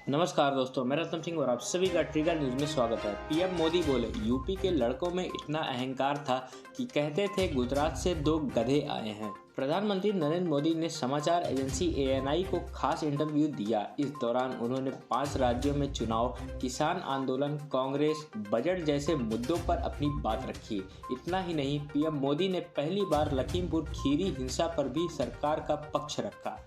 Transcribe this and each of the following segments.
नमस्कार दोस्तों, मैं रत्न सिंह और आप सभी का ट्रिगर न्यूज में स्वागत है। पीएम मोदी बोले, यूपी के लड़कों में इतना अहंकार था कि कहते थे गुजरात से 2 गधे आए हैं। प्रधानमंत्री नरेंद्र मोदी ने समाचार एजेंसी ANI को खास इंटरव्यू दिया। इस दौरान उन्होंने 5 राज्यों में चुनाव, किसान आंदोलन, कांग्रेस, बजट जैसे मुद्दों पर अपनी बात रखी। इतना ही नहीं, पीएम मोदी ने पहली बार लखीमपुर खीरी हिंसा पर भी सरकार का पक्ष रखा।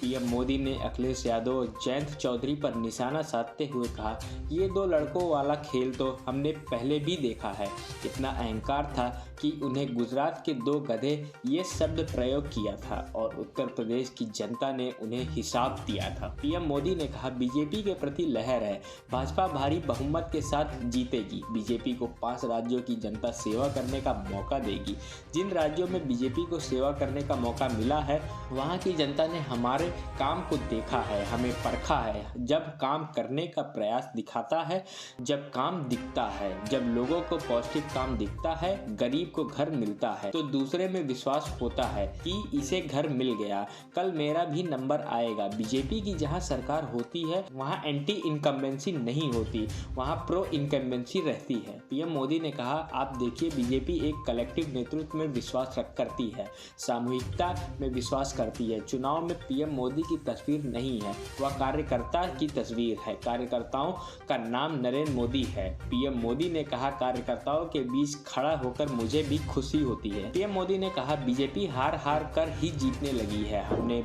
पीएम मोदी ने अखिलेश यादव और जयंत चौधरी पर निशाना साधते हुए कहा, ये 2 लड़कों वाला खेल तो हमने पहले भी देखा है। इतना अहंकार था कि उन्हें गुजरात के 2 गधे ये शब्द प्रयोग किया था और उत्तर प्रदेश की जनता ने उन्हें हिसाब दिया था। पीएम मोदी ने कहा, बीजेपी के प्रति लहर है, भाजपा भारी बहुमत के साथ जीतेगी। बीजेपी को 5 राज्यों की जनता सेवा करने का मौका देगी। जिन राज्यों में बीजेपी को सेवा करने का मौका मिला है, वहाँ की जनता ने हमारे काम को देखा है, हमें परखा है। जब काम करने का प्रयास दिखाता है, जब काम दिखता है, जब लोगों को पौष्टिक काम दिखता है, गरीब को घर मिलता है, तो दूसरे में विश्वास होता है कि इसे घर मिल गया, कल मेरा भी नंबर आएगा। बीजेपी की जहां सरकार होती है, वहां एंटी इनकम्बेंसी नहीं होती, वहां प्रो इनकम्बेंसी रहती है। पीएम मोदी ने कहा, आप देखिए, बीजेपी एक कलेक्टिव नेतृत्व में विश्वास करती है, सामूहिकता में विश्वास करती है। चुनाव में पीएम मोदी की तस्वीर नहीं है, वह कार्यकर्ता की तस्वीर है। कार्यकर्ताओं का नाम नरेंद्र मोदी है। पीएम मोदी ने कहा, कार्यकर्ताओं के बीच खड़ा होकर मुझे भी खुशी होती है। पीएम मोदी ने कहा, बीजेपी हार हार कर ही जीतने लगी है। हमने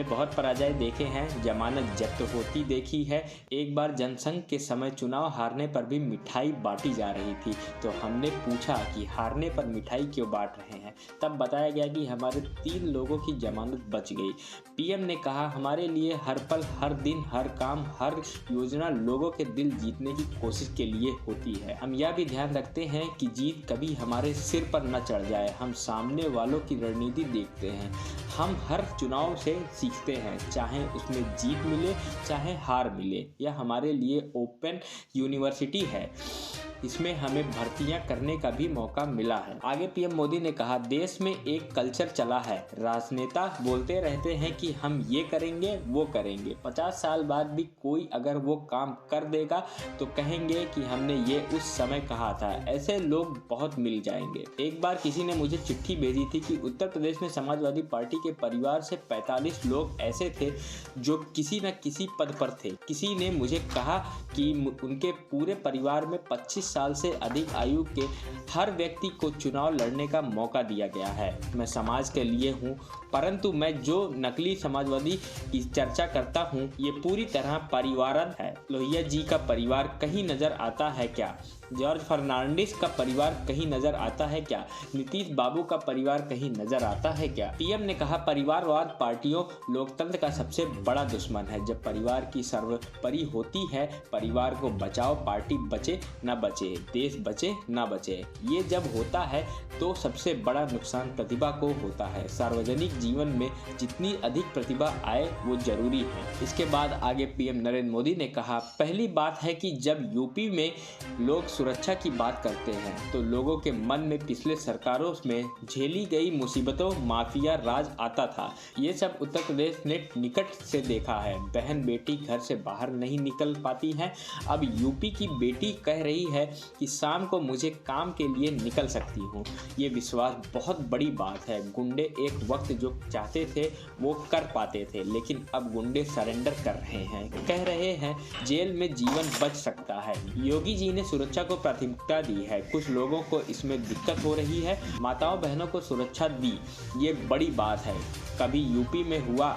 बहुत पराजय देखे हैं, जमानत जब्त होती देखी है। एक बार जनसंघ के समय चुनाव हारने पर भी मिठाई बांटी जा रही थी, तो हमने पूछा कि हारने पर मिठाई क्यों बांट रहे हैं। तब बताया गया कि हमारे 3 लोगों की जमानत बच गई। पीएम ने कहा, हमारे लिए हर पल, हर दिन, हर काम, हर योजना लोगों के दिल जीतने की कोशिश के लिए होती है। हम यह भी ध्यान रखते हैं कि जीत कभी हमारे सिर पर न चढ़ जाए। हम सामने वालों की रणनीति देखते हैं। हम हर चुनाव से सीखते हैं, चाहे उसमें जीत मिले चाहे हार मिले। यह हमारे लिए ओपन यूनिवर्सिटी है, इसमें हमें भर्तियां करने का भी मौका मिला है। आगे पीएम मोदी ने कहा, देश में एक कल्चर चला है, राजनेता बोलते रहते हैं कि हम ये करेंगे वो करेंगे। 50 साल बाद भी कोई अगर वो काम कर देगा तो कहेंगे कि हमने ये उस समय कहा था। ऐसे लोग बहुत मिल जाएंगे। एक बार किसी ने मुझे चिट्ठी भेजी थी कि उत्तर प्रदेश में समाजवादी पार्टी के परिवार से 45 लोग ऐसे थे जो किसी न किसी पद पर थे। किसी ने मुझे कहा कि उनके पूरे परिवार में 25 साल से अधिक आयु के हर व्यक्ति को चुनाव लड़ने का मौका दिया गया है। मैं समाज के लिए हूँ, परंतु मैं जो नकली समाजवादी की चर्चा करता हूँ, ये पूरी तरह परिवारद है। लोहिया जी का परिवार कहीं नजर आता है क्या? जॉर्ज फर्नांडिस का परिवार कहीं नजर आता है क्या? नीतीश बाबू का परिवार कहीं नजर आता है क्या? पीएम ने कहा, परिवारवाद पार्टियों लोकतंत्र का सबसे बड़ा दुश्मन है। जब परिवार की सर्वोपरि होती है, परिवार को बचाओ, पार्टी बचे न बचे, देश बचे न बचे। ये जब होता है तो सबसे बड़ा नुकसान प्रतिभा को होता है। सार्वजनिक जीवन में जितनी अधिक प्रतिभा आए वो जरूरी है। इसके बाद आगे पीएम नरेंद्र मोदी ने कहा, पहली बात है कि जब यूपी में लोग सुरक्षा की बात करते हैं तो लोगों के मन में पिछले सरकारों में झेली गई मुसीबतों, माफिया राज आता था। ये सब उत्तर प्रदेश ने निकट से देखा है। बहन बेटी घर से बाहर नहीं निकल पाती हैं। अब यूपी की बेटी कह रही है कि शाम को मुझे काम के लिए निकल सकती हूँ। ये विश्वास बहुत बड़ी बात है। गुंडे एक वक्त जो चाहते थे वो कर पाते थे, लेकिन अब गुंडे सरेंडर कर रहे हैं, कह रहे हैं जेल में जीवन बच सकता है। योगी जी ने सुरक्षा को प्राथमिकता दी है। कुछ लोगों को इसमें दिक्कत हो रही है, माताओं बहनों को सुरक्षा दी, ये बड़ी बात है। कभी यूपी में हुआ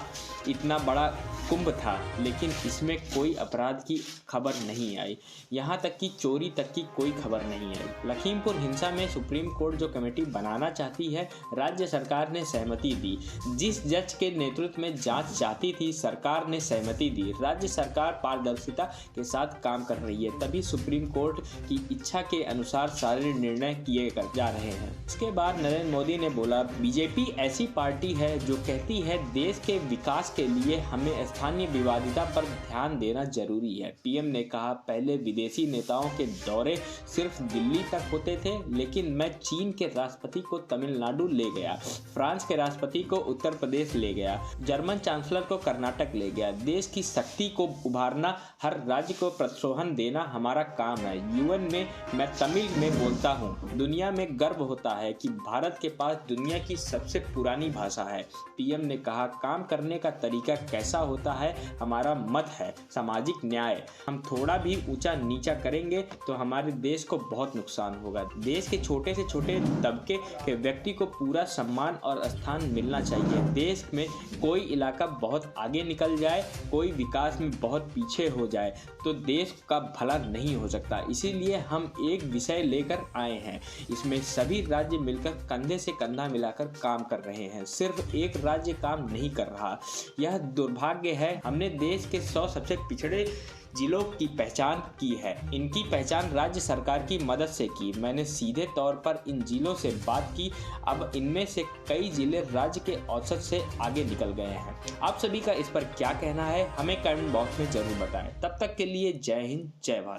इतना बड़ा कुंभ था, लेकिन इसमें कोई अपराध की खबर नहीं आई, यहाँ तक कि चोरी तक की कोई खबर नहीं आई। लखीमपुर हिंसा में सुप्रीम कोर्ट जो कमेटी बनाना चाहती है, राज्य सरकार ने सहमति दी। जिस जज के नेतृत्व में जांच चाहती थी, सरकार ने सहमति दी। राज्य सरकार पारदर्शिता के साथ काम कर रही है, तभी सुप्रीम कोर्ट की इच्छा के अनुसार सारे निर्णय किए जा रहे हैं। इसके बाद नरेंद्र मोदी ने बोला, बीजेपी ऐसी पार्टी है जो कहती है देश के विकास के लिए हमें स्थानीय विवादिता पर ध्यान देना जरूरी है। पीएम ने कहा, पहले विदेशी नेताओं के दौरे सिर्फ दिल्ली तक होते थे, लेकिन मैं चीन के राष्ट्रपति को तमिलनाडु ले गया, फ्रांस के राष्ट्रपति को उत्तर प्रदेश ले गया, जर्मन चांसलर को कर्नाटक ले गया। देश की शक्ति को उभारना, हर राज्य को प्रोत्साहन देना हमारा काम है। यूएन में मैं तमिल में बोलता हूँ। दुनिया में गर्व होता है कि भारत के पास दुनिया की सबसे पुरानी भाषा है। पीएम ने कहा, काम करने का तरीका कैसा होता है, हमारा मत है सामाजिक न्याय। हम थोड़ा भी ऊंचा नीचा करेंगे तो हमारे देश को बहुत नुकसान होगा। देश के छोटे से छोटे तबके के व्यक्ति को पूरा सम्मान और स्थान मिलना चाहिए। देश में कोई इलाका बहुत आगे निकल जाए, कोई विकास में बहुत पीछे हो जाए तो देश का भला नहीं हो सकता। इसीलिए हम एक विषय लेकर आए हैं। इसमें सभी राज्य मिलकर कंधे से कंधा मिलाकर काम कर रहे हैं। सिर्फ एक राज्य काम नहीं कर रहा, यह दुर्भाग्य है। हमने देश के 100 सबसे पिछड़े जिलों की पहचान की है। इनकी पहचान राज्य सरकार की मदद से की। मैंने सीधे तौर पर इन जिलों से बात की। अब इनमें से कई जिले राज्य के औसत से आगे निकल गए हैं। आप सभी का इस पर क्या कहना है, हमें कमेंट बॉक्स में जरूर बताएं। तब तक के लिए जय हिंद, जय भारत।